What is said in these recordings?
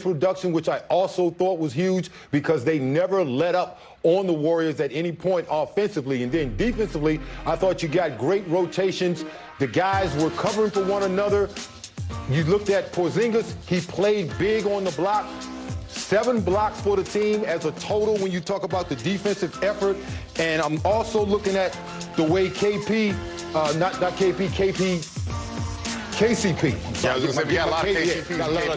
production, which I also thought was huge because they never let up on the Warriors at any point offensively. And then defensively, I thought you got great rotations. The guys were covering for one another. You looked at Porzingis, he played big on the block. 7 blocks for the team as a total when you talk about the defensive effort. And I'm also looking at the way KCP. Yeah, I was going to say, we got a lot of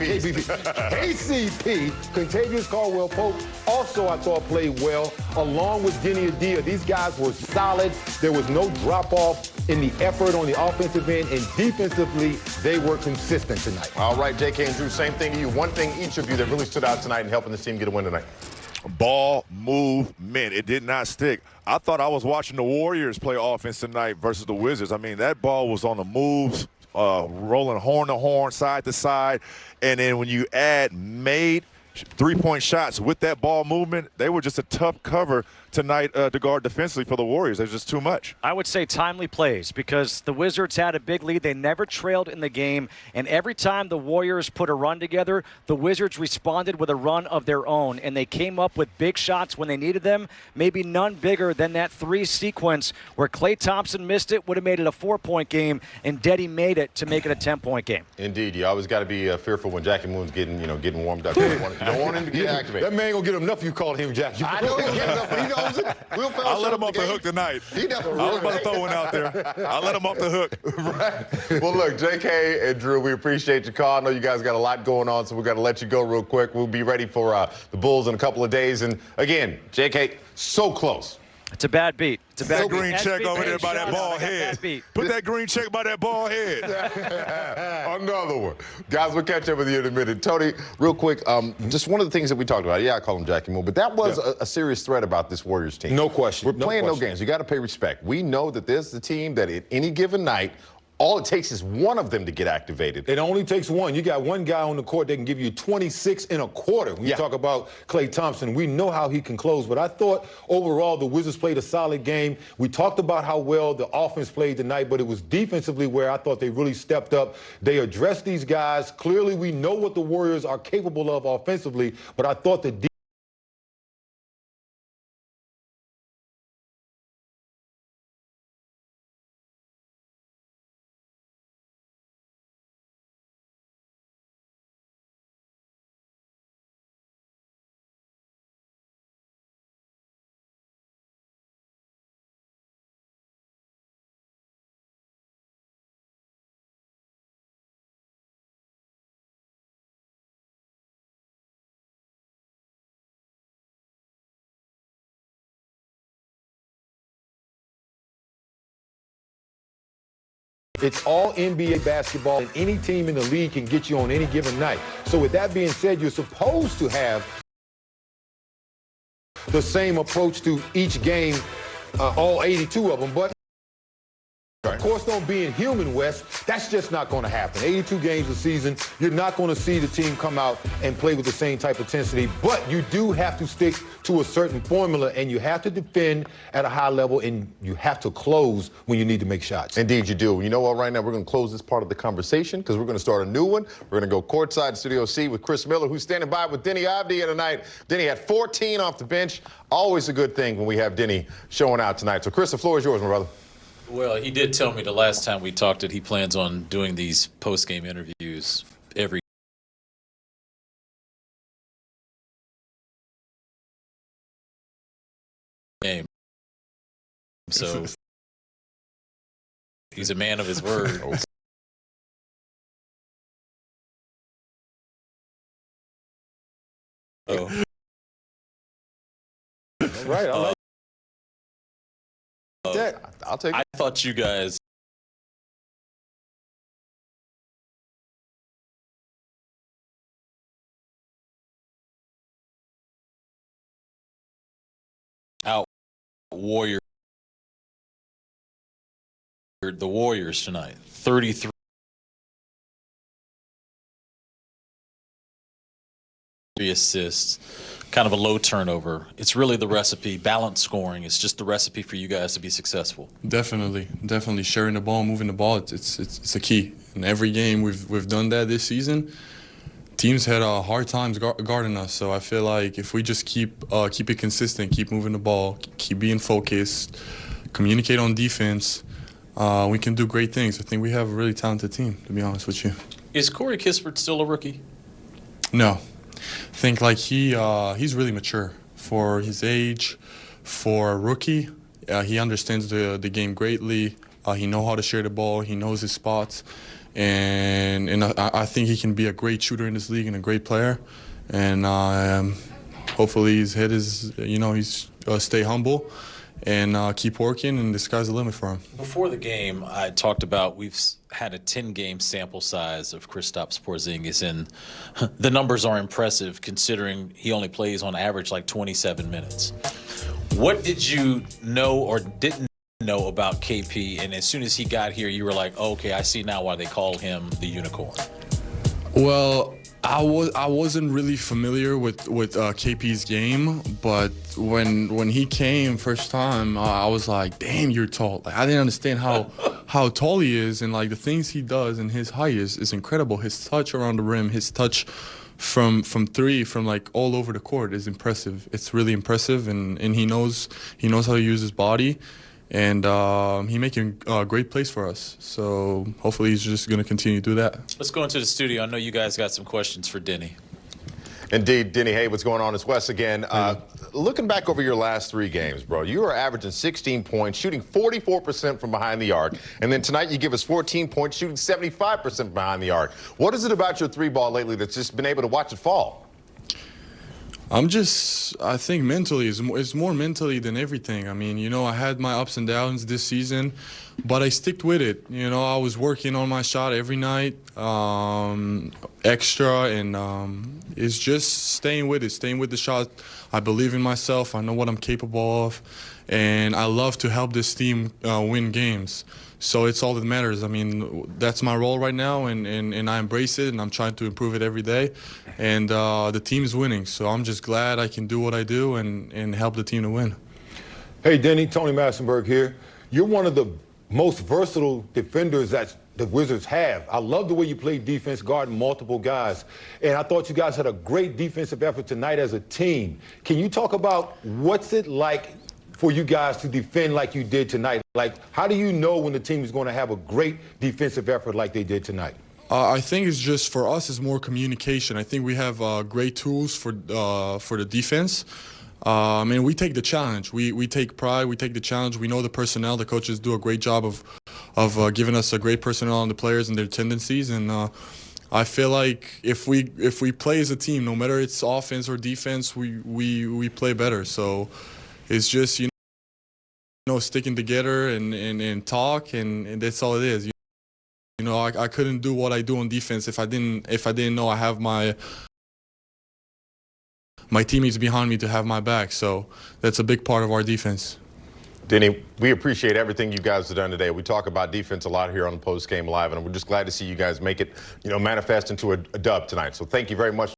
KCP. KCP, Contavious Caldwell-Pope, also I thought played well, along with Denny Adia. These guys were solid. There was no drop-off in the effort on the offensive end, and defensively, they were consistent tonight. All right, J.K. and Drew, same thing to you. One thing each of you that really stood out tonight in helping this team get a win tonight. Ball movement. It did not stick. I thought I was watching the Warriors play offense tonight versus the Wizards. I mean, that ball was on the moves, rolling horn to horn, side to side. And then when you add made three-point shots with that ball movement, they were just a tough cover tonight to guard defensively for the Warriors. There's just too much. I would say timely plays because the Wizards had a big lead. They never trailed in the game. And every time the Warriors put a run together, the Wizards responded with a run of their own. And they came up with big shots when they needed them, maybe none bigger than that 3 sequence where Klay Thompson missed it, would have made it a 4-point game, and Deddy made it to make it a 10-point game. Indeed. You always got to be fearful when Jackie Moon's getting warmed up. You don't want him to get activated. That man gonna get enough. You called him Jackie. I know he's getting enough, but he knows it. I'll let him off the hook tonight. I was about to throw one out there. I'll let him off the hook. Right. Well, look, J.K. and Drew, we appreciate your call. I know you guys got a lot going on, so we're going to let you go real quick. We'll be ready for the Bulls in a couple of days. And, again, J.K., so close. It's a bad beat. It's a bad green check over there by that ball head. Put that green check by that ball head. Another one. Guys, we'll catch up with you in a minute. Tony, real quick, just one of the things that we talked about. Yeah, I call him Jackie Moon, but that was a serious threat about this Warriors team. No question. We're playing no games. You got to pay respect. We know that there's the team that at any given night, all it takes is one of them to get activated. It only takes one. You got one guy on the court that can give you 26 in a quarter. When you talk about Klay Thompson, we know how he can close. But I thought overall the Wizards played a solid game. We talked about how well the offense played tonight, but it was defensively where I thought they really stepped up. They addressed these guys. Clearly, we know what the Warriors are capable of offensively, but I thought the It's all NBA basketball, and any team in the league can get you on any given night. So with that being said, you're supposed to have the same approach to each game, all 82 of them. But of course, don't be inhuman, Wes. That's just not going to happen. 82 games a season, you're not going to see the team come out and play with the same type of intensity. But you do have to stick to a certain formula, and you have to defend at a high level, and you have to close when you need to make shots. Indeed, you do. You know what? Right now, we're going to close this part of the conversation because we're going to start a new one. We're going to go courtside Studio C with Chris Miller, who's standing by with Denny Avdia tonight. Denny had 14 off the bench. Always a good thing when we have Denny showing out tonight. So, Chris, the floor is yours, my brother. Well, he did tell me the last time we talked that he plans on doing these post-game interviews every game. So he's a man of his word. Oh. Right. I like I'll take it. I thought you guys out Warrior the Warriors tonight. 33 assists, kind of a low turnover. It's really the recipe, balanced scoring. It's just the recipe for you guys to be successful. Definitely sharing the ball, moving the ball. It's a key. In every game we've done that this season. teams had hard times guarding us. So I feel like if we just keep it consistent, keep moving the ball, keep being focused, communicate on defense, we can do great things. I think we have a really talented team, to be honest with you. Is Corey Kispert still a rookie? No. I think like he's really mature for his age, for a rookie. He understands the game greatly. He knows how to share the ball. He knows his spots. And I think he can be a great shooter in this league and a great player. And hopefully his head is, he's stay humble and keep working, and the sky's the limit for him. Before the game, I talked about we've had a 10-game sample size of Kristaps Porzingis, and the numbers are impressive considering he only plays on average like 27 minutes. What did you know or didn't know about KP, and as soon as he got here, you were like, oh, okay, I see now why they call him the unicorn? Well, I wasn't really familiar with KP's game, but when he came first time, I was like, damn, you're tall. Like, I didn't understand how tall he is, and like the things he does and his height is incredible. His touch around the rim, his touch from three, from like all over the court is impressive. It's really impressive, and he knows how to use his body. And he's making a great place for us. So hopefully he's just going to continue to do that. Let's go into the studio. I know you guys got some questions for Denny. Indeed, Denny. Hey, what's going on? It's Wes again. Looking back over your last 3 games, bro, you are averaging 16 points, shooting 44% from behind the arc. And then tonight you give us 14 points, shooting 75% from behind the arc. What is it about your 3-ball lately that's just been able to watch it fall? I think mentally, it's more mentally than everything. I mean, I had my ups and downs this season, but I sticked with it. I was working on my shot every night, extra, and it's just staying with it, staying with the shot. I believe in myself. I know what I'm capable of, and I love to help this team win games. So it's all that matters. I mean, that's my role right now, and I embrace it, and I'm trying to improve it every day. And the team is winning, so I'm just glad I can do what I do and help the team to win. Hey, Denny, Tony Massenberg here. You're one of the most versatile defenders that the Wizards have. I love the way you play defense, guarding multiple guys. And I thought you guys had a great defensive effort tonight as a team. Can you talk about what's it like for you guys to defend like you did tonight? Like, how do you know when the team is going to have a great defensive effort like they did tonight? I think it's just, for us, it's more communication. I think we have great tools for the defense. And we take the challenge. We take pride. We take the challenge. We know the personnel. The coaches do a great job of giving us a great personnel on the players and their tendencies. And I feel like if we play as a team, no matter it's offense or defense, we play better. So it's just sticking together and talk, and that's all it is. I couldn't do what I do on defense if I didn't know I have my teammates behind me to have my back. So that's a big part of our defense. Denny, we appreciate everything you guys have done today. We talk about defense a lot here on the Post Game Live, and we're just glad to see you guys make it, manifest into a dub tonight. So thank you very much.